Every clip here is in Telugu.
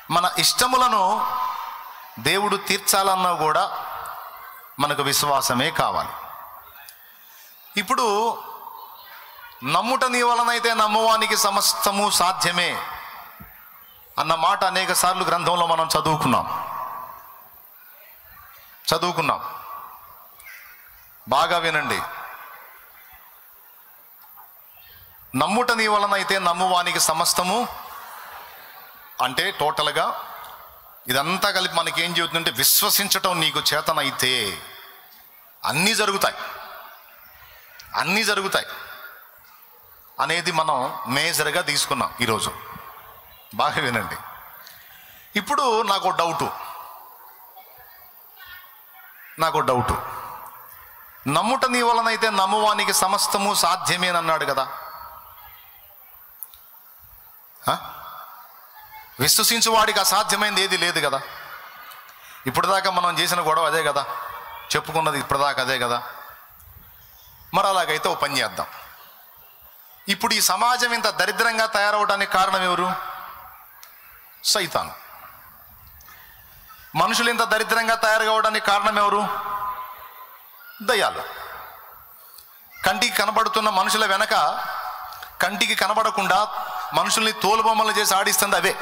మన ఇష్టములను దేవుడు తీర్చాలన్నా కూడా మనకు విశ్వాసమే కావాలి. ఇప్పుడు నమ్ముట నీ వలనైతే నమ్మువానికి సమస్తము సాధ్యమే అన్న మాట అనేక సార్లు గ్రంథంలో మనం చదువుకున్నాం. బాగా వినండి. నమ్ముట నీ వలనైతే నమ్మువానికి సమస్తము అంటే టోటల్గా ఇదంతా కలిపి మనకేం చెబుతుందంటే, విశ్వసించటం నీకు చేతనైతే అన్నీ జరుగుతాయి అనేది మనం మేజర్గా తీసుకున్నాం ఈరోజు. బాగా వినండి. ఇప్పుడు నాకు డౌటు, నమ్ముట నీ వలనైతే నమ్మువానికి సమస్తము సాధ్యమేనన్నాడు కదా. విశ్వసించు వాడికి అసాధ్యమైనది ఏది లేదు కదా. ఇప్పటిదాకా మనం చేసిన గొడవ అదే కదా, చెప్పుకున్నది ఇప్పటిదాకా అదే కదా. మరి అలాగైతే ఓ పని చేద్దాం. ఇప్పుడు ఈ సమాజం ఇంత దరిద్రంగా తయారవడానికి కారణం ఎవరు? సైతాను. మనుషులు ఇంత దరిద్రంగా తయారు కావడానికి కారణం ఎవరు? దయ్యాలు. కంటికి కనబడుతున్న మనుషుల వెనక కంటికి కనబడకుండా మనుషుల్ని తోలుబొమ్మలు చేసి ఆడిస్తుంది అవే.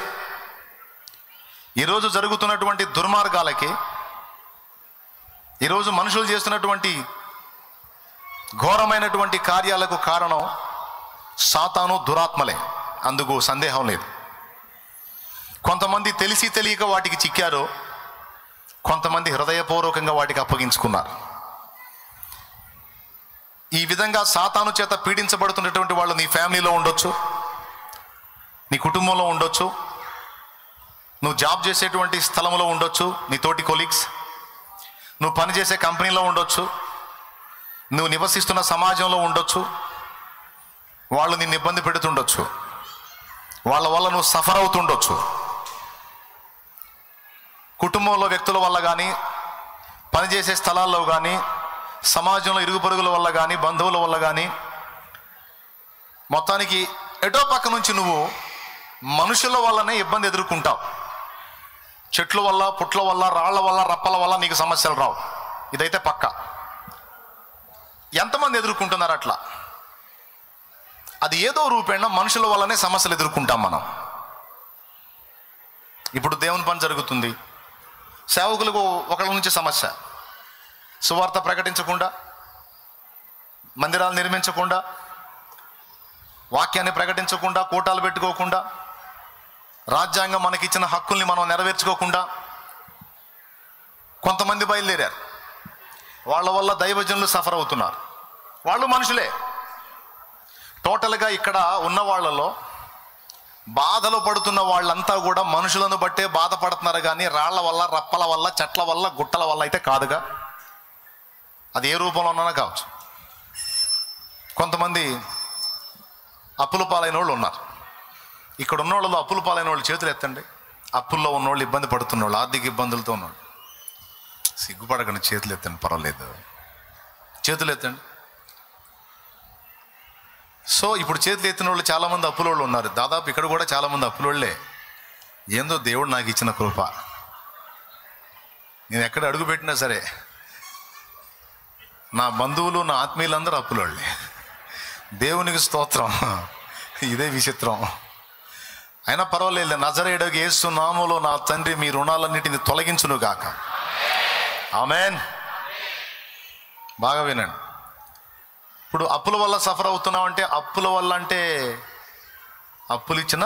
ఈరోజు జరుగుతున్నటువంటి దుర్మార్గాలకి, ఈరోజు మనుషులు చేస్తున్నటువంటి ఘోరమైనటువంటి కార్యాలకు కారణం సాతాను, దురాత్మలే. అందుకు సందేహం లేదు. కొంతమంది తెలిసి తెలియక వాటికి చిక్కారు, కొంతమంది హృదయపూర్వకంగా వాటికి అప్పగించుకున్నారు. ఈ విధంగా సాతాను చేత పీడించబడుతున్నటువంటి వాళ్ళు నీ ఫ్యామిలీలో ఉండొచ్చు, నీ కుటుంబంలో ఉండొచ్చు, నువ్వు జాబ్ చేసేటువంటి స్థలంలో ఉండొచ్చు, నీ తోటి కొలీగ్స్, నువ్వు పనిచేసే కంపెనీలో ఉండొచ్చు, నువ్వు నివసిస్తున్న సమాజంలో ఉండొచ్చు. వాళ్ళు నిన్ను ఇబ్బంది పెడుతుండొచ్చు, వాళ్ళ వల్ల నువ్వు సఫర్ అవుతుండొచ్చు. కుటుంబంలో వ్యక్తుల వల్ల కానీ, పనిచేసే స్థలాల్లో కానీ, సమాజంలో ఇరుగు పొరుగుల వల్ల కానీ, బంధువుల వల్ల కానీ, మొత్తానికి ఎటో పక్క నుంచి నువ్వు మనుషుల వల్లనే ఇబ్బంది ఎదుర్కొంటావు. చెట్ల వల్ల, పుట్ల వల్ల, రాళ్ల వల్ల, రప్పల వల్ల నీకు సమస్యలు రావు. ఇదైతే పక్క. ఎంతమంది ఎదుర్కొంటున్నారు అట్లా? అది ఏదో రూపేణ మనుషుల వల్లనే సమస్యలు ఎదుర్కొంటాం మనం. ఇప్పుడు దేవుని పని జరుగుతుంది, సేవకులకు ఒకళ్ళ నుంచి సమస్య, సువార్త ప్రకటించకుండా, మందిరాలు నిర్మించకుండా, వాక్యాన్ని ప్రకటించకుండా, కూటాలు పెట్టుకోకుండా, రాజ్యాంగం మనకిచ్చిన హక్కుల్ని మనం నెరవేర్చుకోకుండా కొంతమంది బయలుదేరారు. వాళ్ళ వల్ల దైవజనులు సఫర్ అవుతున్నారు. వాళ్ళు మనుషులే. టోటల్గా ఇక్కడ ఉన్న వాళ్ళలో బాధలు పడుతున్న వాళ్ళంతా కూడా మనుషులను బట్టే బాధపడుతున్నారు కానీ రాళ్ల వల్ల, రప్పల వల్ల, చెట్ల వల్ల, గుట్టల వల్ల అయితే కాదుగా. అది ఏ రూపంలో ఉన్నా కావచ్చు. కొంతమంది అప్పుల పాలైన వాళ్ళు ఉన్నారు. ఇక్కడ ఉన్న వాళ్ళలో అప్పుల పాలైన వాళ్ళు చేతులు ఎత్తండి. అప్పుల్లో ఉన్నవాళ్ళు, ఇబ్బంది పడుతున్న వాళ్ళు, ఆర్థిక ఇబ్బందులతో ఉన్నవాళ్ళు, సిగ్గుపడకండి, చేతులు ఎత్తండి, పర్వాలేదు, చేతులు ఎత్తండి. సో ఇప్పుడు చేతులు ఎత్తిన వాళ్ళు చాలామంది అప్పులోళ్ళు ఉన్నారు. దాదాపు ఇక్కడ కూడా చాలామంది అప్పులోళ్ళే. ఏందో దేవుడు నాకు ఇచ్చిన కృప, నేను ఎక్కడ అడుగు పెట్టినా సరే నా బంధువులు, నా ఆత్మీయులందరూ అప్పులోళ్ళే. దేవునికి స్తోత్రం. ఇదే విచిత్రం. అయినా పర్వాలేదు. నజరేయుడగు యేసు నామములో నా తండ్రి మీ రుణాలన్నిటిని తొలగించును గాక. ఆమేన్. బాగా వినండి. ఇప్పుడు అప్పుల వల్ల సఫర్ అవుతున్నావు అంటే, అప్పుల వల్ల అంటే అప్పులు ఇచ్చిన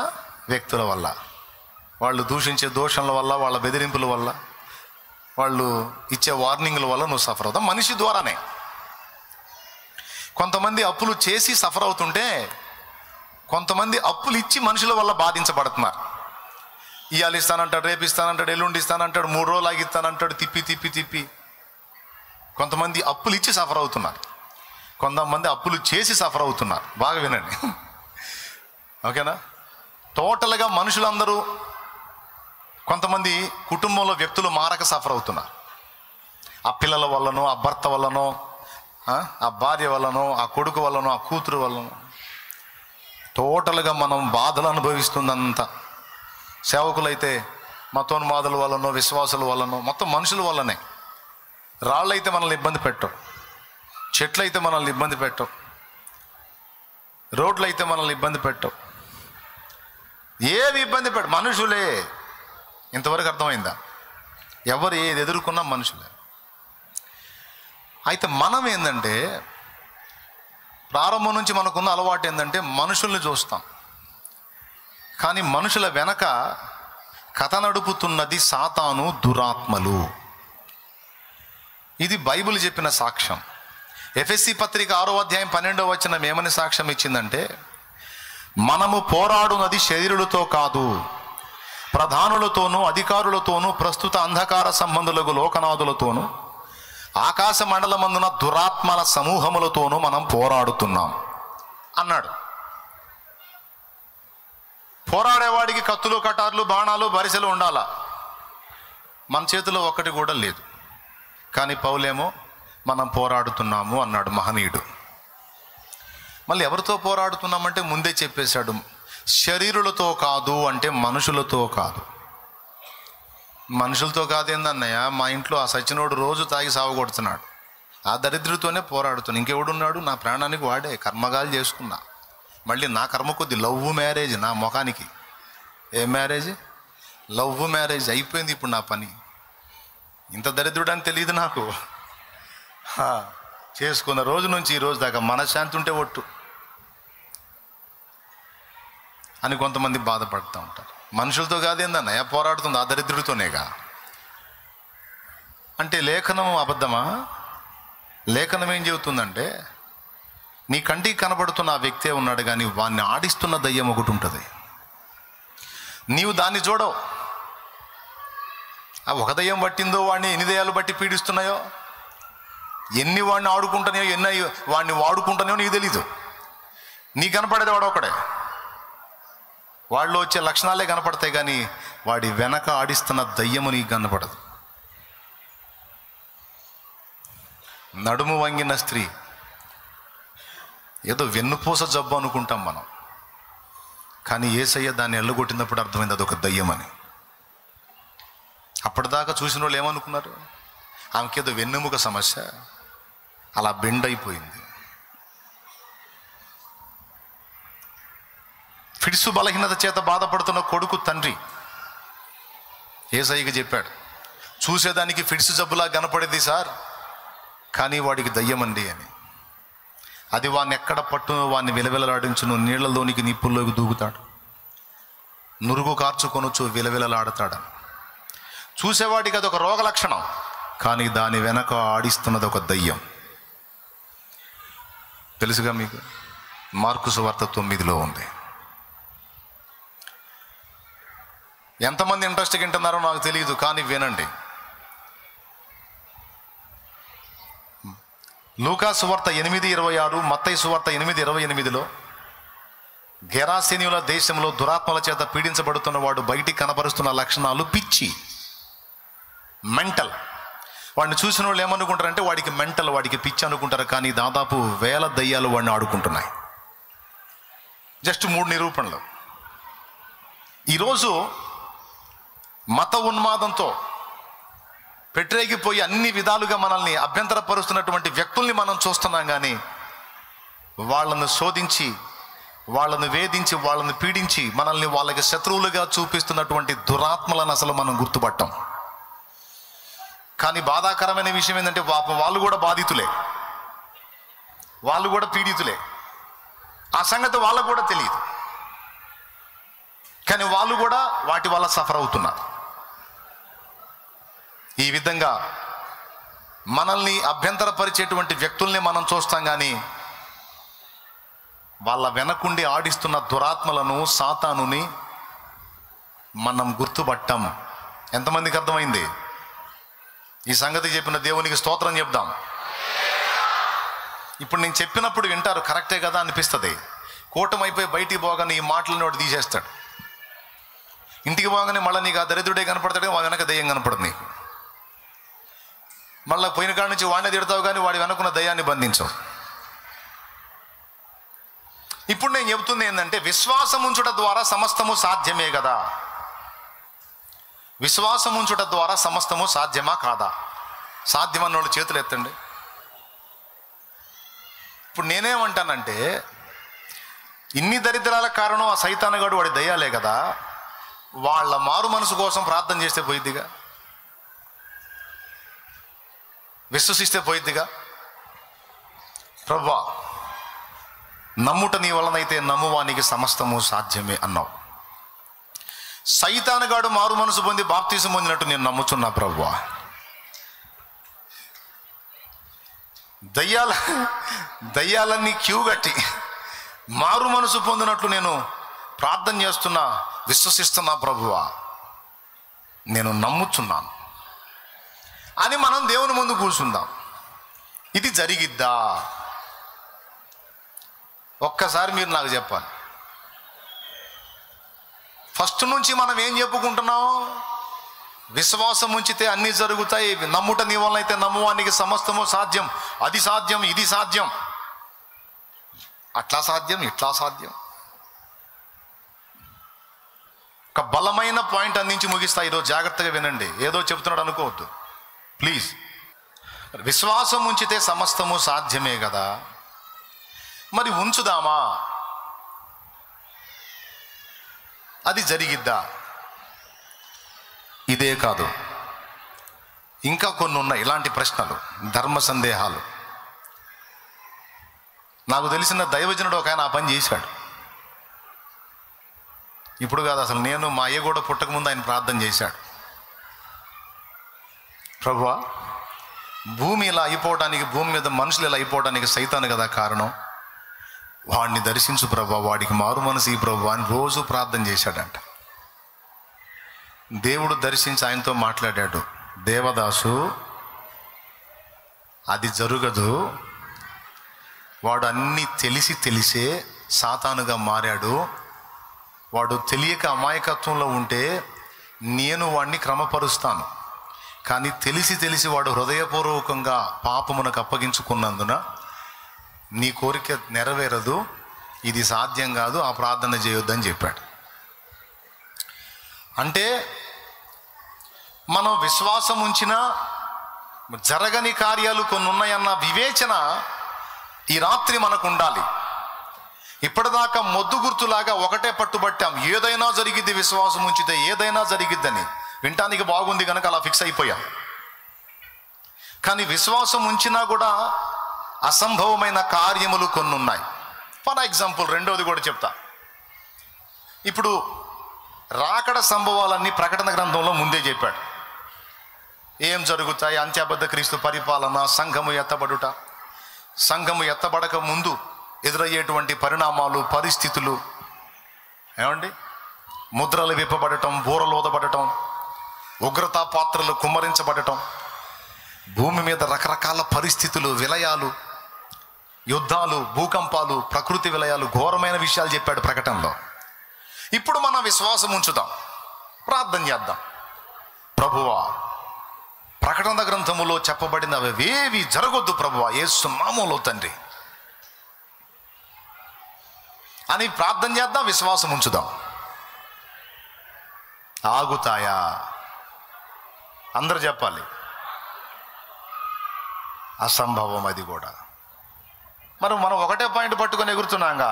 వ్యక్తుల వల్ల, వాళ్ళు దూషించే దోషణల వల్ల, వాళ్ళ బెదిరింపుల వల్ల, వాళ్ళు ఇచ్చే వార్నింగ్ల వల్ల నువ్వు సఫర్ అవుతావు. మనిషి ద్వారానే. కొంతమంది అప్పులు చేసి సఫర్ అవుతుంటే, కొంతమంది అప్పులు ఇచ్చి మనుషుల వల్ల బాధించబడుతున్నారు. ఇవాళ ఇస్తానంటాడు, రేపు ఇస్తానంటాడు, ఎల్లుండి ఇస్తానంటాడు, 3 రోజులు ఆగి ఇస్తానంటాడు, తిప్పి కొంతమంది అప్పులు ఇచ్చి సఫర్ అవుతున్నారు. కొంతమంది అప్పులు చేసి సఫర్ అవుతున్నారు. బాగా వినండి, ఓకేనా? టోటల్గా మనుషులందరూ, కొంతమంది కుటుంబంలో వ్యక్తులు మారక సఫర్ అవుతున్నారు. ఆ పిల్లల వల్లనో, ఆ భర్త వల్లనో, ఆ భార్య వల్లనో, ఆ కొడుకు వల్లనో, ఆ కూతురు వల్లనో, టోటల్గా మనం బాధలు అనుభవిస్తుందంతా. సేవకులైతే మతోన్మాదుల వల్లనో విశ్వాసుల వల్లనో, మొత్తం మనుషుల వల్లనే. రాళ్ళు అయితే మనల్ని ఇబ్బంది పెట్టవు, చెట్లు అయితే మనల్ని ఇబ్బంది పెట్టవు, రోడ్లు అయితే మనల్ని ఇబ్బంది పెట్టవు, ఏది ఇబ్బంది పెట్ట, మనుషులే. ఇంతవరకు అర్థమైందా? ఎవరు ఏది ఎదుర్కొన్నా మనుషులే. అయితే మనం ఏంటంటే, ప్రారంభం నుంచి మనకున్న అలవాటు ఏంటంటే మనుషుల్ని చూస్తాం, కానీ మనుషుల వెనక కథ నడుపుతున్నది సాతాను, దురాత్మలు. ఇది బైబిల్ చెప్పిన సాక్ష్యం. ఎఫెసీ పత్రిక 6వ అధ్యాయం 12వ వచనం ఏమని సాక్ష్యం ఇచ్చిందంటే, మనము పోరాడునది శరీరులతో కాదు, ప్రధానులతోనూ అధికారులతోనూ ప్రస్తుత అంధకార సంబంధులకు లోకనాథులతోనూ ఆకాశ మండలమందున దురాత్మల సమూహములతోనూ మనం పోరాడుతున్నాం అన్నాడు. పోరాడేవాడికి కత్తులు, కటార్లు, బాణాలు, బరిసెలు ఉండాలా? మన చేతిలో ఒక్కటి కూడా లేదు. కానీ పౌలేమో మనం పోరాడుతున్నాము అన్నాడు, మహనీయుడు. మళ్ళీ ఎవరితో పోరాడుతున్నామంటే ముందే చెప్పేశాడు, శరీరులతో కాదు అంటే మనుషులతో కాదు. మనుషులతో కాదేందన్నయ్య, మా ఇంట్లో ఆ సచ్చినోడు రోజు తాగి సావగొడుతున్నాడు, ఆ దరిద్రుడితోనే పోరాడుతున్నాను. ఇంకెవడున్నాడు? నా ప్రాణానికి వాడే. కర్మగాలు చేసుకున్నా, మళ్ళీ నా కర్మ కొద్ది లవ్ మ్యారేజ్ నా ముఖానికి. ఏ మ్యారేజ్? లవ్ మ్యారేజ్ అయిపోయింది ఇప్పుడు నా పని. ఇంత దరిద్రుడు అని తెలియదు నాకు. చేసుకున్న రోజు నుంచి ఈ రోజు దాకా మనశ్శాంతి ఉంటే ఒట్టు అని కొంతమంది బాధపడుతూ ఉంటారు. మనుషులతో కాదేందన్నయ్య పోరాడుతుంది, ఆ దరిద్రుడితోనేగా. అంటే లేఖనం అబద్ధమా? లేఖనం ఏం చెబుతుందంటే, నీ కంటికి కనబడుతున్న ఆ వ్యక్తే ఉన్నాడు, కానీ వాడిని ఆడిస్తున్న దయ్యం ఒకటి ఉంటుంది. నీవు దాన్ని చూడవు. ఆ ఒక దయ్యం పట్టిందో వాడిని ఎన్ని దయ్యాలు బట్టి పీడిస్తున్నాయో, ఎన్ని వాడిని ఆడుకుంటున్నాయో, ఎన్ని వాడిని వాడుకుంటున్నాయో నీకు తెలీదు. నీ కనపడేది వాడు ఒకడే. వాళ్ళు వచ్చే లక్షణాలే కనపడతాయి, కానీ వాడి వెనక ఆడిస్తున్న దయ్యము నీకు కనపడదు. నడుము వంగిన స్త్రీ ఏదో వెన్నుపూస జబ్బు అనుకుంటాం మనం, కానీ యేసయ్య దాన్ని ఎల్లగొట్టినప్పుడు అర్థమైంది అదొక దయ్యమని. అప్పటిదాకా చూసిన వాళ్ళు ఏమనుకున్నారు? ఆమెకేదో వెన్నెముక సమస్య, అలా బెండ్ అయిపోయింది. ఫిడ్సు బలహీనత చేత బాధపడుతున్న కొడుకు తండ్రి యేసయ్యకి చెప్పాడు, చూసేదానికి ఫిడ్సు జబ్బులా కనపడేది సార్, కానీ వాడికి దయ్యమండి అని. అది వాడిని ఎక్కడ పట్టును, వాడిని విలవిలలాడించును, నీళ్లలోనికి నిప్పుల్లోకి దూకుతాడు, నురుగు కార్చుకొనొచ్చు, విలవిలలాడతాడు. చూసేవాడికి అదొక రోగ లక్షణం, కానీ దాని వెనక ఆడిస్తున్నది ఒక దయ్యం. తెలుసుగా మీకు? మార్కు సువార్త 9లో ఉంది. ఎంతమంది ఇంట్రెస్ట్గా వింటున్నారో నాకు తెలియదు, కానీ వినండి. లూకా సువార్త 8:26, మత్తయి సువార్త 8:28లో గెరాసేనీయుల దేశంలో దురాత్మల చేత పీడించబడుతున్న వాడు బయటికి కనపరుస్తున్న లక్షణాలు పిచ్చి, మెంటల్. వాడిని చూసిన వాళ్ళు ఏమనుకుంటారంటే వాడికి మెంటల్, వాడికి పిచ్చి అనుకుంటారు, కానీ దాదాపు 1000 దయ్యాలు వాడిని ఆడుకుంటున్నాయి. జస్ట్ 3 నిరూపణలు. ఈరోజు మత ఉన్మాదంతో పెట్టరేగిపోయి అన్ని విధాలుగా మనల్ని అభ్యంతరపరుస్తున్నటువంటి వ్యక్తుల్ని మనం చూస్తున్నాం, కానీ వాళ్ళను శోధించి, వాళ్ళను వేధించి, వాళ్ళను పీడించి మనల్ని వాళ్ళకి శత్రువులుగా చూపిస్తున్నటువంటి దురాత్మలను అసలు మనం గుర్తుపట్టాం. కానీ బాధాకరమైన విషయం ఏంటంటే వాళ్ళు కూడా బాధితులే, వాళ్ళు కూడా పీడితులే. ఆ సంగతి వాళ్ళకు కూడా తెలియదు, కానీ వాళ్ళు కూడా వాటి వల్ల సఫర్ అవుతున్నారు. ఈ విధంగా మనల్ని అభ్యంతరపరిచేటువంటి వ్యక్తుల్ని మనం చూస్తాం, కానీ వాళ్ళ వెనకుండి ఆడిస్తున్న దురాత్మలను, సాతానుని మనం గుర్తుపట్టాం. ఎంతమందికి అర్థమైంది? ఈ సంగతి చెప్పిన దేవునికి స్తోత్రం చెప్దాం. ఇప్పుడు నేను చెప్పినప్పుడు వింటారు, కరెక్టే కదా అనిపిస్తుంది. కూటమైపోయి బయటికి పోగానే ఈ మాటలను వాడు తీసేస్తాడు. ఇంటికి పోగానే మళ్ళీ నీకు ఆ దరిద్రుడే కనపడతాడు, వాడి వెనక దయ్యం కనపడుతుంది నీకు. మళ్ళీ పోయిన కాడి నుంచి వాడిని తిడతావు, కానీ వాడి వెనకున్న దయ్యాన్ని బంధించవు. ఇప్పుడు నేను చెబుతుంది ఏంటంటే, విశ్వాసం ఉంచుట ద్వారా సమస్తము సాధ్యమే కదా. విశ్వాసం ఉంచుట ద్వారా సమస్తము సాధ్యమా కాదా? సాధ్యమన్న వాళ్ళు చేతులు ఎత్తండి. ఇప్పుడు నేనేమంటానంటే, ఇన్ని దరిద్రాల కారణం ఆ సైతానుగాడు వాడి దయ్యాలే కదా. వాళ్ళ మారు మనసు కోసం ప్రార్థన చేస్తే పోయిద్దిగా, విశ్వసిస్తే పోయిద్దిగా. ప్రభువా, నమ్ముట నీ వలనైతే నమ్మువానికి సమస్తము సాధ్యమే అన్నావు. సైతానుగాడు మారు మనసు పొంది బాప్తీసం పొందినట్టు నేను నమ్ముతున్నా ప్రభువా. దయ్యాలన్నీ క్యూ కట్టి మారు మనసు పొందినట్లు నేను ప్రార్థన చేస్తున్నా, విశ్వసిస్తున్నా ప్రభువా, నేను నమ్ముచున్నాను అని మనం దేవుని ముందు కూర్చుందాం. ఇది జరిగిద్దా? ఒక్కసారి మీరు నాకు చెప్పాలి. ఫస్ట్ నుంచి మనం ఏం చెప్పుకుంటున్నాం? విశ్వాసం ఉంచితే అన్నీ జరుగుతాయి, నమ్ముట నీ వలన అయితే నమ్మువానికి సమస్తము సాధ్యం, అది సాధ్యం, ఇది సాధ్యం, అట్లా సాధ్యం, ఇట్లా సాధ్యం. ఒక బలమైన పాయింట్ అందించి ముగిస్తా. ఈరోజు జాగ్రత్తగా వినండి, ఏదో చెప్తున్నాడు అనుకోవద్దు ప్లీజ్. విశ్వాసం ఉంచితే సమస్తము సాధ్యమే కదా, మరి ఉంచుదామా? అది జరిగిద్దా? ఇదే కాదు, ఇంకా కొన్ని ఉన్నాయి ఇలాంటి ప్రశ్నలు, ధర్మ సందేహాలు. నాకు తెలిసిన దైవజనుడు ఒక ఆయన ఆ పని చేశాడు. ఇప్పుడు కాదు, అసలు నేను మా అయ్య కూడా పుట్టక ముందు ఆయన ప్రార్థన చేశాడు. ప్రభువా, భూమి ఇలా అయిపోవడానికి, భూమి మీద మనుషులు ఇలా అయిపోవడానికి సైతాను కదా కారణం. వాడిని దర్శించు ప్రభువా, వాడికి మారు మనసు ఈ ప్రభువా అని రోజు ప్రార్థన చేశాడంట. దేవుడు దర్శించి ఆయనతో మాట్లాడాడు, దేవదాసు అది జరగదు, వాడు అన్నీ తెలిసే సాతానుగా మారాడు, వాడు తెలియక అమాయకత్వంలో ఉంటే నేను వాడిని క్రమపరుస్తాను, కానీ తెలిసి వాడు హృదయపూర్వకంగా పాపమునకు అప్పగించుకున్నందున నీ కోరిక నెరవేరదు, ఇది సాధ్యం కాదు, ఆ ప్రార్థన చేయొద్దని చెప్పాడు. అంటే మనం విశ్వాసం ఉంచినా జరగని కార్యాలు కొన్ని ఉన్నాయన్న వివేచన ఈ రాత్రి మనకు ఉండాలి. ఇప్పటిదాకా మొద్దు గుర్తులాగా ఒకటే పట్టుబట్టాం, ఏదైనా జరిగిద్ది, విశ్వాసం ఉంచితే ఏదైనా జరిగిద్దని. వినటానికి బాగుంది కనుక అలా ఫిక్స్ అయిపోయాం. కానీ విశ్వాసం ఉంచినా కూడా అసంభవమైన కార్యములు కొన్ని ఉన్నాయి. ఫర్ ఎగ్జాంపుల్, రెండోది కూడా చెప్తా. ఇప్పుడు రాకడ సంభవాలన్నీ ప్రకటన గ్రంథంలో ముందే చెప్పాడు. ఏం జరుగుతాయి, అంత్యబద్ధ క్రీస్తు పరిపాలన, సంఘము ఎత్తబడుట, సంఘము ఎత్తబడక ముందు ఎదురయ్యేటువంటి పరిణామాలు, పరిస్థితులు, ఏమండి, ముద్రలు విప్పబడటం, బూరలోదబడటం, ఉగ్రతా పాత్రలు కుమ్మరించబడటం, భూమి మీద రకరకాల పరిస్థితులు, విలయాలు, యుద్ధాలు, భూకంపాలు, ప్రకృతి విలయాలు, ఘోరమైన విషయాలు చెప్పాడు ప్రకటనలో. ఇప్పుడు మనం విశ్వాసం ఉంచుదాం, ప్రార్థన చేద్దాం. ప్రభువా, ప్రకటన గ్రంథములో చెప్పబడినవేవి జరగొద్దు ప్రభువా, యేసు నామములో తండ్రి అని ప్రార్థన చేద్దాం, విశ్వాసం ఉంచుదాం. ఆగుతాయా? అందరూ చెప్పాలి. అసంభవం అది కూడా. మరి మనం ఒకటే పాయింట్ పట్టుకొని ఎగురుతున్నాంగా,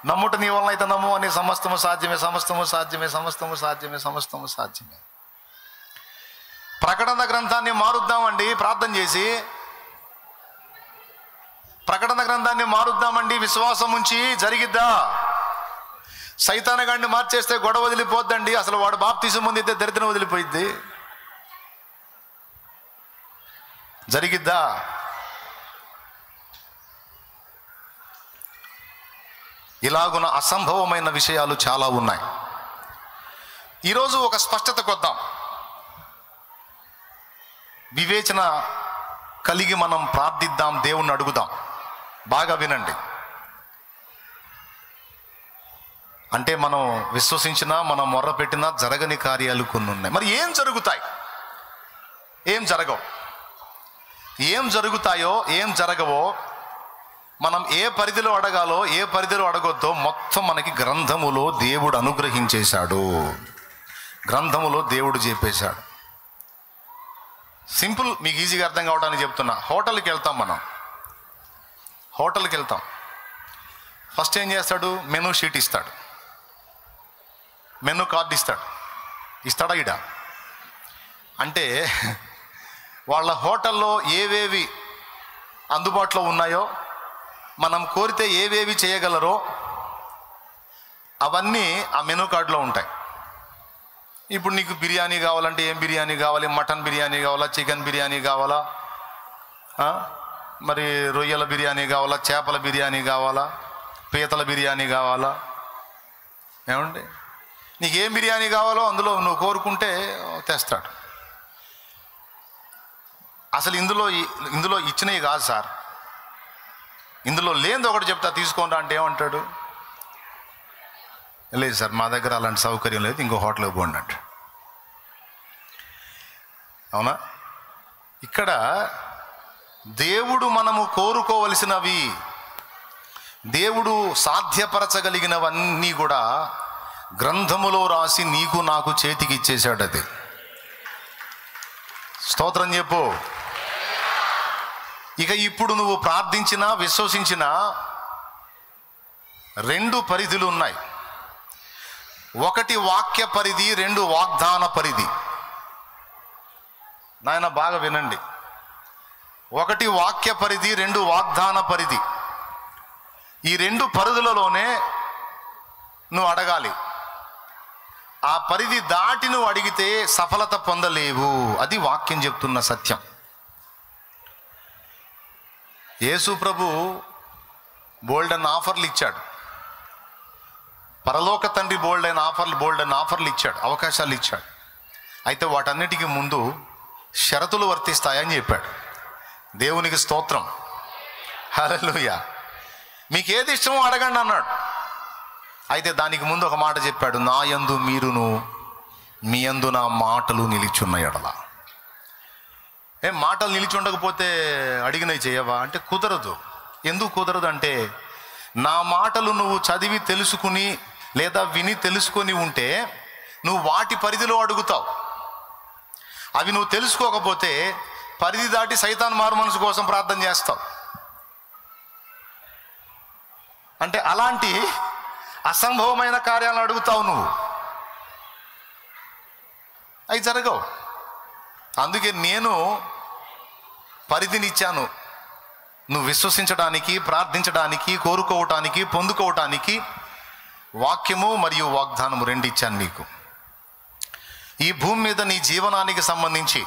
నమ్ముట నీ వలన అయితే నమ్ము అని, సమస్తము సాధ్యమే, సమస్తము సాధ్యమే, సమస్తము సాధ్యమే, సమస్తము సాధ్యమే. ప్రకటన గ్రంథాన్ని మారుద్దామండి ప్రార్థన చేసి, ప్రకటన గ్రంథాన్ని మారుద్దామండి విశ్వాసం ఉంచి, జరిగిద్దా? సైతానుగాడిని మార్చేస్తే గొడవ వదిలిపోద్దండి, అసలు వాడు బాప్తిసం పొందితే దరిద్రం వదిలిపోయిద్ది. జరిగిద్దా? ఇలాగున్న అసంభవమైన విషయాలు చాలా ఉన్నాయి. ఈరోజు ఒక స్పష్టతకు వద్దాం. వివేచన కలిగి మనం ప్రార్థిద్దాం, దేవుణ్ణి అడుగుదాం. బాగా వినండి. అంటే మనం విశ్వసించినా, మనం మొర్ర పెట్టినా జరగని కార్యాలు కొన్ని ఉన్నాయి. మరి ఏం జరుగుతాయి, ఏం జరగవు, ఏం జరుగుతాయో ఏం జరగవో, మనం ఏ పరిధిలో అడగాలో ఏ పరిధిలో అడగొద్దో మొత్తం మనకి గ్రంథములో దేవుడు అనుగ్రహించేశాడు. గ్రంథములో దేవుడు చెప్పేశాడు. సింపుల్, మీకు ఈజీగా అర్థం కావడానికి చెప్తున్నా. హోటల్కి వెళ్తాం మనం, హోటల్కి వెళ్తాం. ఫస్ట్ ఏం చేస్తాడు? మెనూ షీట్ ఇస్తాడు, మెనూ కార్డు ఇస్తాడు. ఇస్తాడా? ఇడా అంటే వాళ్ళ హోటల్లో ఏవేవి అందుబాటులో ఉన్నాయో, మనం కోరితే ఏవేవి చేయగలరో అవన్నీ ఆ మెనూ కార్డులో ఉంటాయి. ఇప్పుడు నీకు బిర్యానీ కావాలంటే ఏం బిర్యానీ కావాలి? మటన్ బిర్యానీ కావాలా, చికెన్ బిర్యానీ కావాలా, మరి రొయ్యల బిర్యానీ కావాలా, చేపల బిర్యానీ కావాలా, పీతల బిర్యానీ కావాలా? ఏమండి, నీకు ఏం బిర్యానీ కావాలో అందులో నువ్వు కోరుకుంటే తెస్తాడు. అసలు ఇందులో ఇచ్చినవి కాదు సార్, ఇందులో లేనిది ఒకటి చెప్తా తీసుకోండి అంటే ఏమంటాడు? లేదు సార్, మా దగ్గర అలాంటి సౌకర్యం లేదు, ఇంకో హోటల్కి పోండి అంట. అవునా? ఇక్కడ దేవుడు మనము కోరుకోవలసినవి, దేవుడు సాధ్యపరచగలిగినవన్నీ కూడా గ్రంథములో రాసి నీకు నాకు చేతికి ఇచ్చేశాడు. అది స్తోత్రం చెప్పు. ఇక ఇప్పుడు నువ్వు ప్రార్థించినా విశ్వసించినా 2 పరిధులు ఉన్నాయి. ఒకటి వాక్య పరిధి, 2 వాగ్దాన పరిధి. నాయన బాగా వినండి. ఒకటి వాక్య పరిధి, 2 వాగ్దాన పరిధి. ఈ 2 పరిధులలోనే నువ్వు అడగాలి. ఆ పరిధి దాటి నువ్వు అడిగితే సఫలత పొందలేవు. అది వాక్యం చెప్తున్న సత్యం. యేసు ప్రభు బోల్డెన్ ఆఫర్లు ఇచ్చాడు. పరలోక తండ్రి బోల్డెన్ ఆఫర్లు ఇచ్చాడు, అవకాశాలు ఇచ్చాడు. అయితే వాటన్నిటికీ ముందు షరతులు వర్తిస్తాయని చెప్పాడు. దేవునికి స్తోత్రం, హల్లెలూయా. మీకు ఏది ఇష్టమో అడగండి అన్నాడు. అయితే దానికి ముందు ఒక మాట చెప్పాడు, నా యందు మీరును మీ యందు నా మాటలు నిలిచున్న ఎడల. మాటలు నిలిచి ఉండకపోతే అడిగినవి చేయవా అంటే కుదరదు. ఎందుకు కుదరదు అంటే, నా మాటలు నువ్వు చదివి తెలుసుకుని లేదా విని తెలుసుకొని ఉంటే నువ్వు వాటి పరిధిలో అడుగుతావు. అవి నువ్వు తెలుసుకోకపోతే పరిధి దాటి సైతాన్ మారు మనసు కోసం ప్రార్థన చేస్తావు. అంటే అలాంటి అసంభవమైన కార్యాలను అడుగుతావు నువ్వు, అవి జరగవు. అందుకే నేను పరిధినిచ్చాను, నువ్వు విశ్వసించడానికి, ప్రార్థించడానికి, కోరుకోవటానికి, పొందుకోవటానికి. వాక్యము మరియు వాగ్దానము 2 ఇచ్చాను నీకు. ఈ భూమి మీద నీ జీవనానికి సంబంధించి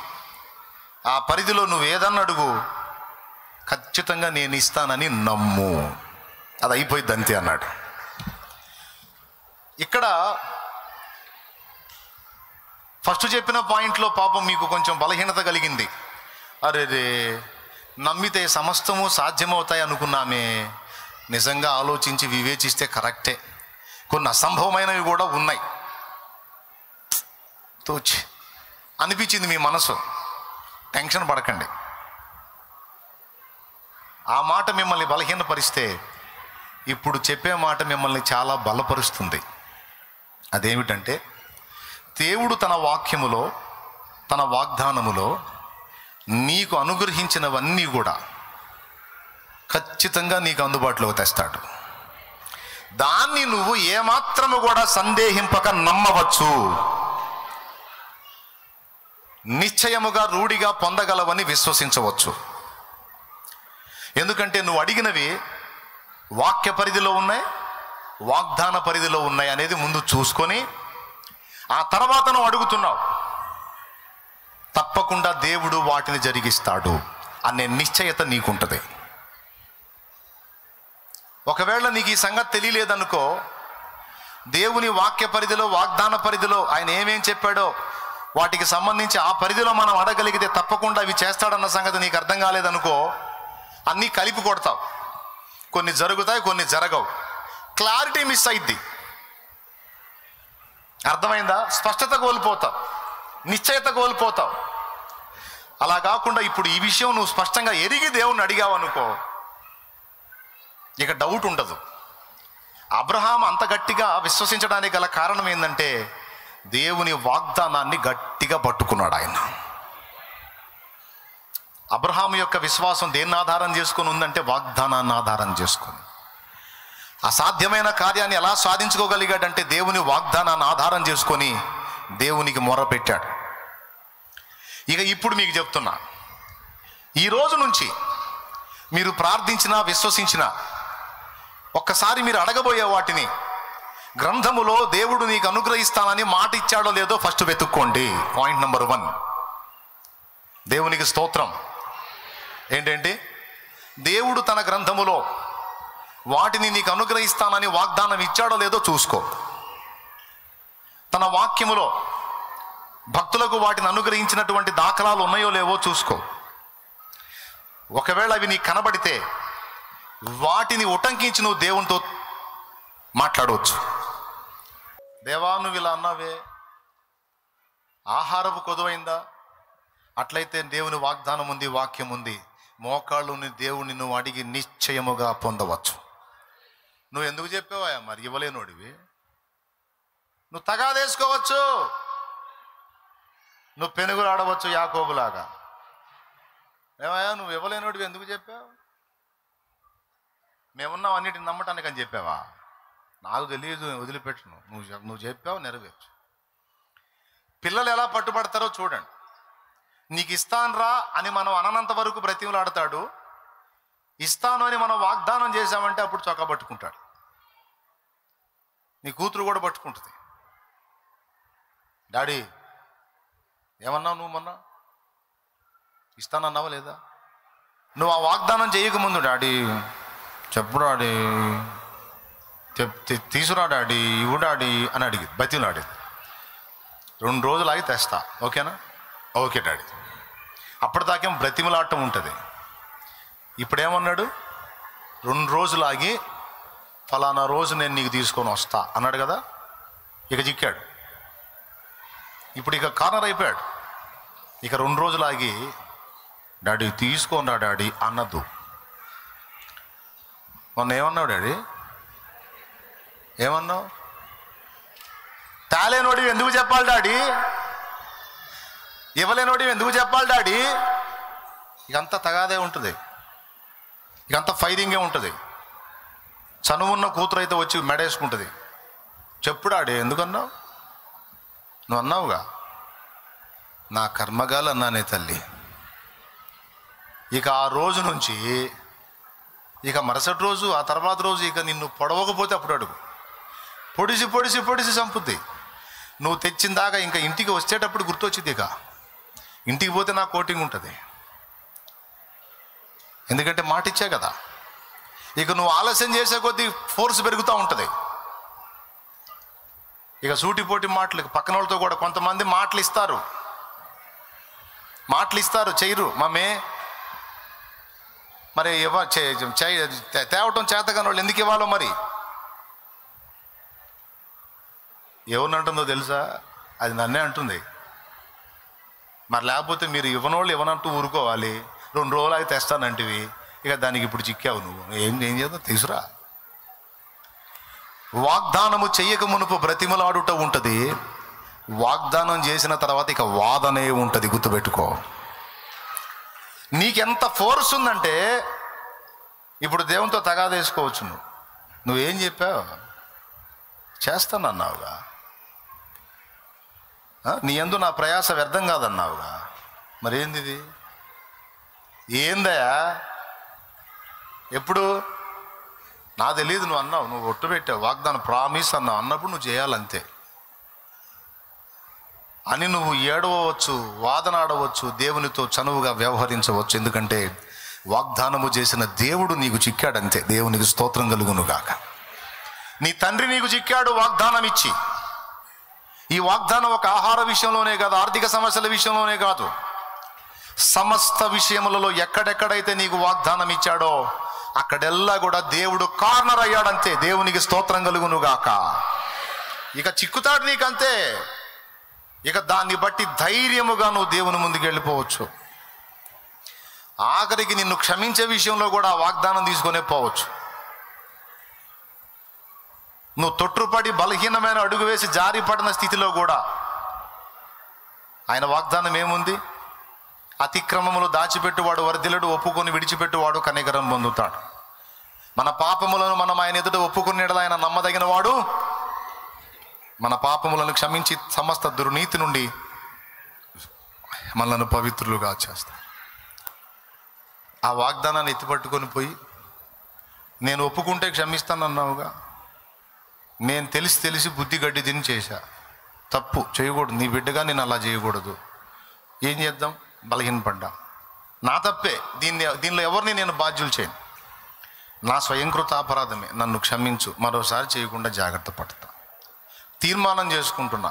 ఆ పరిధిలో నువ్వు ఏదన్నా అడుగు, ఖచ్చితంగా నేను ఇస్తానని నమ్ము, అది అయిపోయింది అంతే అన్నాడు. ఇక్కడ ఫస్ట్ చెప్పిన పాయింట్లో పాపం మీకు కొంచెం బలహీనత కలిగింది. అరే నమ్మితే సమస్తము సాధ్యమవుతాయి అనుకున్నామే. నిజంగా ఆలోచించి వివేచిస్తే కరెక్టే, కొన్ని అసంభవమైనవి కూడా ఉన్నాయి తోచి అనిపించింది మీ మనసు. టెన్షన్ పడకండి. ఆ మాట మిమ్మల్ని బలహీనపరిస్తే ఇప్పుడు చెప్పే మాట మిమ్మల్ని చాలా బలపరుస్తుంది. అదేమిటంటే, దేవుడు తన వాక్యములో, తన వాగ్దానములో నీకు అనుగ్రహించినవన్నీ కూడా ఖచ్చితంగా నీకు అందుబాటులోకి తెస్తాడు. దాన్ని నువ్వు ఏమాత్రము కూడా సందేహింపక నమ్మవచ్చు. నిశ్చయముగా రూఢిగా పొందగలవని విశ్వసించవచ్చు. ఎందుకంటే నువ్వు అడిగినవి వాక్య పరిధిలో ఉన్నాయి, వాగ్దాన పరిధిలో ఉన్నాయి అనేది ముందు చూసుకొని ఆ తర్వాత నువ్వు అడుగుతున్నావు. తప్పకుండా దేవుడు వాటిని జరిగిస్తాడు అనే నిశ్చయత నీకుంటుంది. ఒకవేళ నీకు ఈ సంగతి తెలియలేదనుకో, దేవుని వాక్య పరిధిలో, వాగ్దాన పరిధిలో ఆయన ఏమేం చెప్పాడో వాటికి సంబంధించి ఆ పరిధిలో మనం అడగలిగితే తప్పకుండా అవి చేస్తాడన్న సంగతి నీకు అర్థం కాలేదనుకో, అన్నీ కలిపి కొడతావు. కొన్ని జరుగుతాయి, కొన్ని జరగవు. క్లారిటీ మిస్ అయింది. అర్థమైందా? స్పష్టత కోల్పోతావు, నిశ్చయత కోల్పోతావు. అలా కాకుండా ఇప్పుడు ఈ విషయం నువ్వు స్పష్టంగా ఎరిగి దేవుణ్ణి అడిగావు అనుకో, ఇక డౌట్ ఉండదు. అబ్రహాం అంత గట్టిగా విశ్వసించడానికి గల కారణం ఏంటంటే, దేవుని వాగ్దానాన్ని గట్టిగా పట్టుకున్నాడు ఆయన. అబ్రహాము యొక్క విశ్వాసం దేన్ని ఆధారం చేసుకొని ఉందంటే వాగ్దానాన్ని ఆధారం చేసుకొని. అసాధ్యమైన కార్యాన్ని ఎలా సాధించుకోగలిగాడంటే దేవుని వాగ్దానాన్ని ఆధారం చేసుకొని దేవునికి మొరపెట్టాడు. ఇక ఇప్పుడు మీకు చెప్తున్నా, ఈ రోజు నుంచి మీరు ప్రార్థించినా విశ్వసించినా ఒక్కసారి మీరు అడగబోయే వాటిని గ్రంథములో దేవుడు నీకు అనుగ్రహిస్తానని మాట ఇచ్చాడో లేదో ఫస్ట్ వెతుక్కోండి. Point number 1. దేవునికి స్తోత్రం. ఏంటంటే దేవుడు తన గ్రంథములో వాటిని నీకు అనుగ్రహిస్తానని వాగ్దానం ఇచ్చాడో లేదో చూసుకో. తన వాక్యములో భక్తులకు వాటిని అనుగ్రహించినటువంటి దాఖలాలు ఉన్నాయో లేవో చూసుకో. ఒకవేళ అవి నీకు కనబడితే వాటిని ఉటంకించి నువ్వు దేవునితో మాట్లాడవచ్చు. దేవా, నువ్వు ఇలా అన్నావే, ఆహారపు కొదువైందా? అట్లయితే దేవుని వాగ్దానం ఉంది, వాక్యం ఉంది. మోకాళ్ళుని దేవుని నువ్వు అడిగి నిశ్చయముగా పొందవచ్చు. నువ్వు ఎందుకు చెప్పావా? మరి ఇవ్వలేనోడివి. నువ్వు తగాదేసుకోవచ్చు, నువ్వు పెనుగులు ఆడవచ్చు యాకోబులాగా. ఏమయ్యా, నువ్వు ఇవ్వలేనోడివి ఎందుకు చెప్పావు? మేమున్నావు అన్నిటిని నమ్మటానికి అని చెప్పావా? నాకు తెలియదు, వదిలిపెట్టును. నువ్వు చెప్పావు, నెరవేర్చు. పిల్లలు ఎలా పట్టుబడతారో చూడండి. నీకు ఇస్తాను రా అని మనం అననంత వరకు బ్రతిమలాడతాడు. ఇస్తాను అని మనం వాగ్దానం చేశామంటే అప్పుడు చొక్కా పట్టుకుంటాడు. నీ కూతురు కూడా పట్టుకుంటుంది. డాడీ ఏమన్నావు నువ్వు? మొన్న ఇస్తానన్నావా లేదా? నువ్వు ఆ వాగ్దానం చేయకముందు డాడీ చెప్పు, డాడీ తీసుకురా డాడీ, ఇవ్వు డాడీ అని అడిగి బతిలాడేది. 2 రోజులు ఆగి తెస్తా, ఓకేనా? Okay daddy. అప్పటిదాకేం బ్రతిమలాటం ఉంటుంది. ఇప్పుడేమన్నాడు? 2 రోజులు ఆగి ఫలానా రోజు నేను నీకు తీసుకొని వస్తా అన్నాడు కదా. ఇక చిక్కాడు. ఇప్పుడు ఇక కార్నర్ అయిపోయాడు. ఇక 2 రోజులు ఆగి డాడీ తీసుకోనరా డాడీ అన్నద్దు. మొన్న ఏమన్నావు డాడీ? ఏమన్నావు? తేలేనోడివి ఎందుకు చెప్పాలి డాడీ? ఇవ్వలేనోడివి ఎందుకు చెప్పాలి డాడీ? ఇకంతా తగాదే ఉంటుంది, ఇకంతా ఫైరింగే ఉంటుంది. చనువున్న కూతురు అయితే వచ్చి మెడేసుకుంటుంది. చెప్పు డాడీ ఎందుకన్నావు? నువ్వు అన్నావుగా, నా కర్మగాలు అన్నానే తల్లి. ఇక ఆ రోజు నుంచి ఇక మరుసటి రోజు, ఆ తర్వాత రోజు ఇక నిన్ను పొడవకపోతే అప్పుడు అడుగు. పొడిసి పొడిసి పొడిసి చంపుద్ది. నువ్వు తెచ్చిన దాకా ఇంకా ఇంటికి వచ్చేటప్పుడు గుర్తొచ్చింది. ఇక ఇంటికి పోతే నా కోటింగ్ ఉంటుంది, ఎందుకంటే మాట ఇచ్చా కదా. ఇక నువ్వు ఆలస్యం చేసే కొద్దీ ఫోర్స్ పెరుగుతూ ఉంటుంది. ఇక సూటిపోటి మాటలు పక్కన వాళ్ళతో కూడా కొంతమంది మాటలు ఇస్తారు, చేయరు. మమ్మే మరి తేవటం చేతగాని వాళ్ళు ఎందుకు ఇవ్వాలో మరి. ఎవరినంటుందో తెలుసా? అది నన్నే అంటుంది. మరి లేకపోతే మీరు ఇవ్వనంటూ ఊరుకోవాలి. 2 రోజులు ఆగి తెస్తానంటివి. ఇక దానికి ఇప్పుడు చిక్కావు నువ్వు. ఏం చేద్దాం తీసురా. వాగ్దానము చెయ్యక మునుపు బ్రతిమలాడుట ఉంటుంది. వాగ్దానం చేసిన తర్వాత ఇక వాదనే ఉంటుంది. గుర్తుపెట్టుకో. నీకెంత ఫోర్స్ ఉందంటే ఇప్పుడు దేవునితో తగాదేసుకోవచ్చు. నువ్వేం చెప్పావు? చేస్తానన్నావుగా. నీ యందు నా ప్రయాస వ్యర్థం కాదన్నావుగా. మరి ఏంది ఇది? ఏందయా? ఎప్పుడు? నా తెలియదు. నువ్వు అన్నావు, నువ్వు ఒట్టు పెట్టావు, వాగ్దానం ప్రామిస్ అన్నావు. అన్నప్పుడు నువ్వు చేయాలంతే అని నువ్వు ఏడవచ్చు, వాదనాడవచ్చు, దేవునితో చనువుగా వ్యవహరించవచ్చు. ఎందుకంటే వాగ్దానము చేసిన దేవుడు నీకు చిక్కాడంతే. దేవునికి స్తోత్రం కలుగునుగాక. నీ తండ్రి నీకు చిక్కాడు వాగ్దానం ఇచ్చి. ఈ వాగ్దానం ఒక ఆహార విషయంలోనే కాదు, ఆర్థిక సమస్యల విషయంలోనే కాదు, సమస్త విషయములలో ఎక్కడెక్కడైతే నీకు వాగ్దానం ఇచ్చాడో అక్కడెల్లా కూడా దేవుడు కార్నర్ అయ్యాడంతే. దేవునికి స్తోత్రం కలుగునుగాక. ఇక చిక్కుతాడు నీకంతే. ఇక దాన్ని బట్టి ధైర్యముగా నువ్వు దేవుని ముందుకు వెళ్ళిపోవచ్చు. ఆఖరికి నిన్ను క్షమించే విషయంలో కూడా వాగ్దానం తీసుకునే పోవచ్చు. నువ్వు తొట్టుపడి బలహీనమైన అడుగు వేసి జారిపడిన స్థితిలో కూడా ఆయన వాగ్దానం ఏముంది? అతిక్రమములు దాచిపెట్టువాడు వర్ధిల్లడు, ఒప్పుకొని విడిచిపెట్టువాడు కనికరం పొందుతాడు. మన పాపములను మనం ఆయన ఎదుట ఒప్పుకుని ఆయన నమ్మదగిన వాడు, మన పాపములను క్షమించి సమస్త దుర్నీతి నుండి మనల్ని పవిత్రులుగా చేస్తాడు. ఆ వాగ్దానాన్ని ఎత్తిపట్టుకొని పోయి, నేను ఒప్పుకుంటే క్షమిస్తానన్నావుగా, నేను తెలిసి బుద్ధి గడ్డి తిని చేశా, తప్పు చేయకూడదు, నీ బిడ్డగా నేను అలా చేయకూడదు, ఏం చేద్దాం? బలహీనపడ్డా, నా తప్పే, దీనిలో ఎవరిని నేను బాధ్యులు చేయను, నా స్వయంకృత అపరాధమే, నన్ను క్షమించు, మరోసారి చేయకుండా జాగ్రత్త పడతా. తీర్మానం చేసుకుంటున్నా,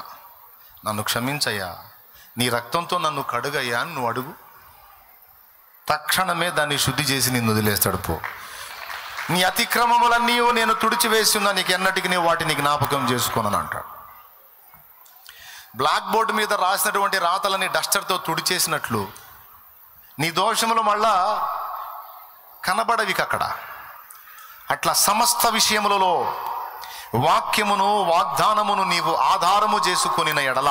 నన్ను క్షమించయ్యా, నీ రక్తంతో నన్ను కడుగయ్యా అని నువ్వు అడుగు. తక్షణమే దాన్ని శుద్ధి చేసి నిన్ను వదిలేస్తాడు. పో, నీ అతిక్రమములన్నీ నేను తుడిచివేసి ఉన్నా, నీకు ఎన్నటికి నీ వాటిని జ్ఞాపకం చేసుకోనని అంటాడు. బ్లాక్ బోర్డు మీద రాసినటువంటి రాతలని డస్టర్తో తుడిచేసినట్లు నీ దోషములు మళ్ళా కనబడవిక అక్కడ. అట్లా సమస్త విషయములలో వాక్యమును వాగ్దానమును నీవు ఆధారము చేసుకొనిన ఎడల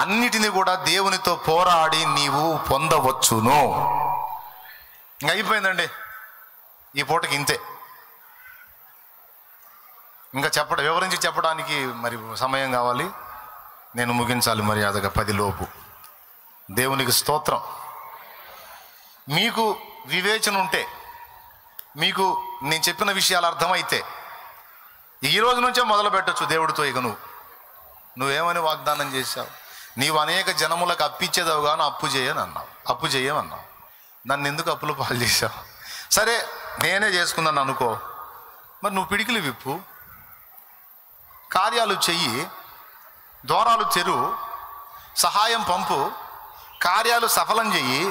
అన్నిటినీ కూడా దేవునితో పోరాడి నీవు పొందవచ్చును. ఇంకా అయిపోయిందండి, ఈ పూటకి ఇంతే. ఇంకా వివరించి చెప్పడానికి మరి సమయం కావాలి, నేను ముగించాలి మర్యాదగా 10 లోపు. దేవునికి స్తోత్రం. మీకు వివేచన ఉంటే, మీకు నేను చెప్పిన విషయాలు అర్థమైతే ఈ రోజు నుంచే మొదలు పెట్టచ్చు దేవుడితో. ఇక నువ్వేమని వాగ్దానం చేశావు? నీవు అనేక జనములకు అప్పిచ్చేదావు కానీ అప్పు చేయమన్నావు. నన్ను ఎందుకు అప్పులు పాలు చేశావు? సరే నేనే చేసుకున్నాను అనుకో, మరి నువ్వు పిడికిలు విప్పు, కార్యాలు చెయ్యి, దూరాలు తెరువు, సహాయం పంపు, కార్యాలు సఫలం చెయ్యి.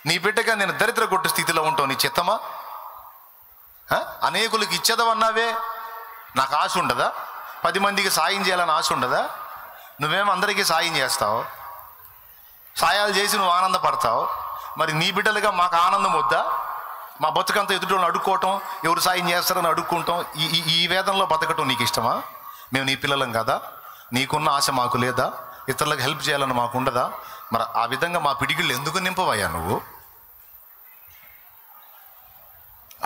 నీ బిడ్డగా నేను దరిద్ర కొట్టు స్థితిలో ఉంటావు, నీ చిత్తమా? అనేకులకు ఇచ్చేదవన్నావే, నాకు ఆశ ఉండదా? 10 మందికి సాయం చేయాలని ఆశ ఉండదా? నువ్వేమో అందరికీ సాయం చేస్తావు, సాయాలు చేసి నువ్వు ఆనందపడతావు. మరి నీ బిడ్డలుగా మాకు ఆనందం వద్దా? మా బతుకంతా ఎదుటి అడుక్కోవటం, ఎవరు సాయం చేస్తారని అడుక్కుంటాం, ఈ వేదంలో బతకటం నీకు ఇష్టమా? మేము నీ పిల్లలం కదా? నీకున్న ఆశ మాకు లేదా? ఇతరులకు హెల్ప్ చేయాలని మాకు ఉండదా? మరి ఆ విధంగా మా పిడికిళ్ళు ఎందుకు నింపవయ్యా? నువ్వు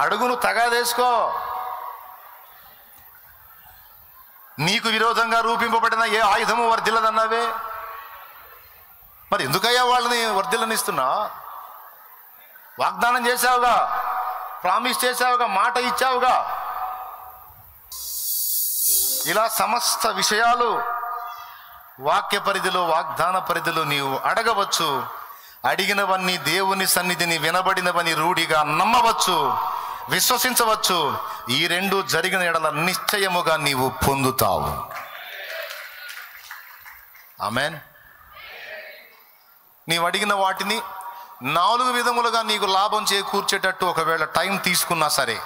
అడుగును తగాదేసుకో. నీకు విరోధంగా రూపింపబడిన ఏ ఆయుధము వర్ధిల్లదన్నావే, మరి ఎందుకయ్యా వాళ్ళని వర్ధిల్లనిస్తున్నా? వాగ్దానం చేశావుగా, ప్రామిస్ చేశావుగా, మాట ఇచ్చావుగా. ఇలా సమస్త విషయాలు వాక్య పరిధిలో, వాగ్దాన పరిధిలో నీవు అడగవచ్చు. అడిగినవన్నీ దేవుని సన్నిధిని వినబడినవని రూఢిగా నమ్మవచ్చు, విశ్వసించవచ్చు. ఈ 2 జరిగిన ఎడల నిశ్చయముగా నీవు పొందుతావు. ఆమెన్. నీవు అడిగిన వాటిని 4 విధములుగా నీకు లాభం చేకూర్చేటట్టు ఒకవేళ టైం తీసుకున్నా సరే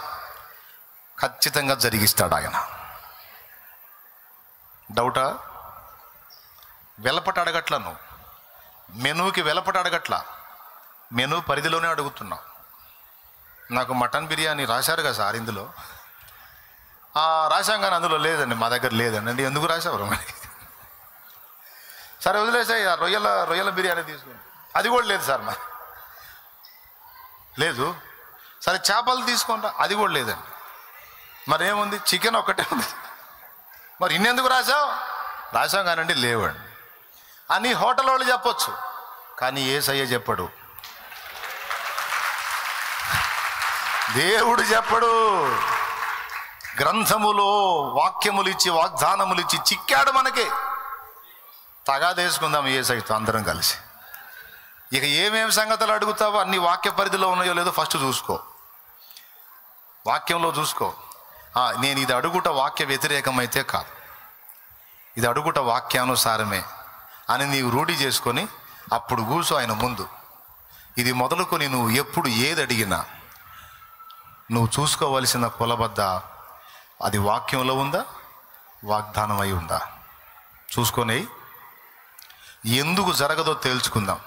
ఖచ్చితంగా జరిగిస్తాడు ఆయన. డౌటా? వెలపట అడగట్లా, నువ్వు మెనూకి వెలపట అడగట్లా, మెనూ పరిధిలోనే అడుగుతున్నావు. నాకు మటన్ బిర్యానీ రాశారు కదా సార్ ఇందులో, రాశాం కానీ అందులో లేదండి, మా దగ్గర లేదండి. అంటే ఎందుకు రాశావు మరి? సరే వదిలేసాయి, రొయ్యల బిర్యానీ తీసుకుని, అది కూడా లేదు సార్ మరి. లేదు. సరే చేపలు తీసుకుంటా, అది కూడా లేదండి. మరి ఏముంది? చికెన్ ఒక్కటే ఉంది. మరి ఇన్నెందుకు రాశాం కానండి లేవండి అని హోటల్ వాళ్ళు చెప్పొచ్చు, కానీ యేసయ్య చెప్పడు, దేవుడు చెప్పడు. గ్రంథములో వాక్యములు ఇచ్చి వాగ్దానములు ఇచ్చి చిక్కాడు మనకి. తగాదేసుకుందాం యేసయ్యతో అందరం కలిసి. ఇక ఏమేమి సంగతులు అడుగుతావో అన్ని వాక్య పరిధిలో ఉన్నాయో లేదో ఫస్ట్ చూసుకో, వాక్యంలో చూసుకో. నేను ఇది అడుగుట వాక్య వ్యతిరేకమైతే కాదు, ఇది అడుగుట వాక్యానుసారమే అని నీవు రూఢి చేసుకొని అప్పుడు కూర్చో ఆయన ముందు. ఇది మొదలుకొని నువ్వు ఎప్పుడు ఏది అడిగినా నువ్వు చూసుకోవలసిన కొలబద్ద అది వాక్యంలో ఉందా, వాగ్దానం అయి ఉందా చూసుకొని ఎందుకు జరగదో తేల్చుకుందాం.